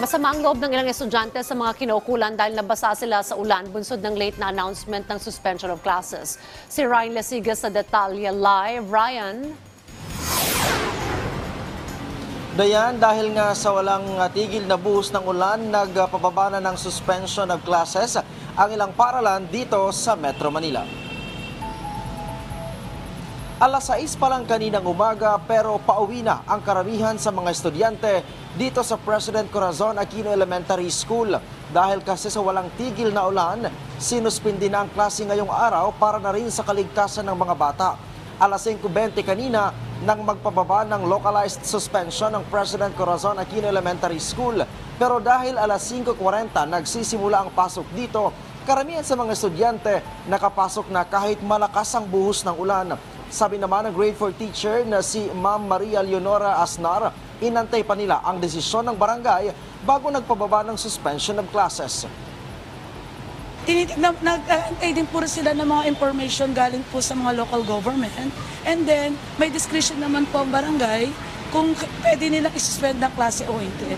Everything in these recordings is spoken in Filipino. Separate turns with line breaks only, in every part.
Masama ang loob ng ilang estudyante sa mga kinaukulan dahil nabasa sila sa ulan bunsod ng late na announcement ng suspension of classes. Si Ryan Lasigas sa Detalye Live. Ryan?
Dayan, dahil nga sa walang tigil na buhos ng ulan, nagpababa na ng suspension of classes ang ilang paaralan dito sa Metro Manila. Alas 6 pa lang kaninang umaga pero pauwi na ang karamihan sa mga estudyante dito sa President Corazon Aquino Elementary School. Dahil kasi sa walang tigil na ulan, sinuspindi na ang klase ngayong araw para na rin sa kaligtasan ng mga bata. Alas 5:20 kanina nang magpababa ng localized suspension ng President Corazon Aquino Elementary School. Pero dahil alas 5:40 nagsisimula ang pasok dito, karamihan sa mga estudyante nakapasok na kahit malakas ang buhos ng ulan. Sabi naman ng grade 4 teacher na si Ma'am Maria Leonora Asnar, inantay pa nila ang desisyon ng barangay bago nagpababa ng suspension of classes.
Nag-antay din po sila ng mga information galing po sa mga local government. And then, may discretion naman po ang barangay kung pwede nilang isuspend ng klase o hindi.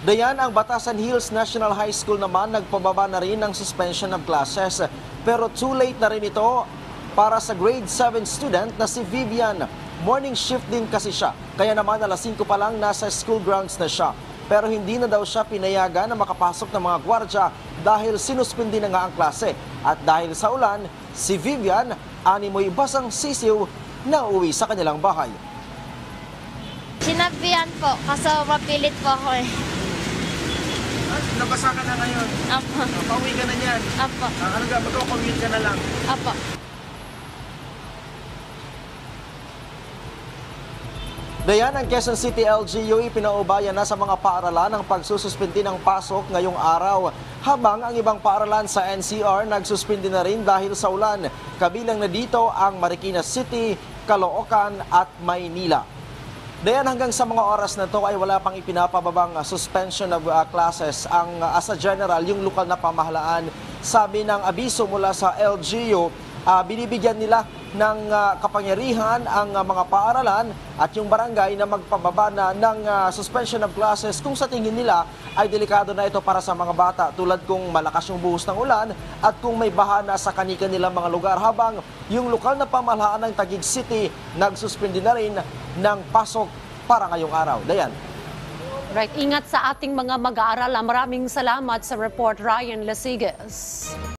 Dayan, ang Batasan Hills National High School naman nagpababa na rin ng suspension of classes. Pero too late na rin ito para sa grade 7 student na si Vivian. Morning shift din kasi siya, kaya naman alas 5 pa lang nasa school grounds na siya. Pero hindi na daw siya pinayagan na makapasok ng mga gwardya dahil sinuspindi na nga ang klase. At dahil sa ulan, si Vivian, animoy basang sisiw na uwi sa kanilang bahay.
Sinabihan po, kaso mapilit po ako eh.
Nabasa ka na ngayon?
Apo.
Pauwi ka na niyan?
Apo.
Magkakacommute ka na lang?
Apo.
Dayan, ang Quezon City LGU pinaubayan na sa mga paaralan ang pagsususpindi ng pasok ngayong araw. Habang ang ibang paaralan sa NCR nagsuspindi na rin dahil sa ulan. Kabilang na dito ang Marikina City, Caloocan at Maynila. Dayan, hanggang sa mga oras na to ay wala pang ipinapababang suspension of classes ang as a general yung lokal na pamahalaan. Sabi ng abiso mula sa LGU, binibigyan nila ng kapangyarihan ang mga paaralan at yung barangay na magpababa na ng suspension of classes kung sa tingin nila ay delikado na ito para sa mga bata, tulad kung malakas yung buhos ng ulan at kung may baha na sa kanilang mga lugar, habang yung lokal na pamahalaan ng Taguig City nagsuspindi na rin ng pasok para ngayong araw. Dayan.
Right, ingat sa ating mga mag-aaral. Maraming salamat sa report, Ryan Lasigas.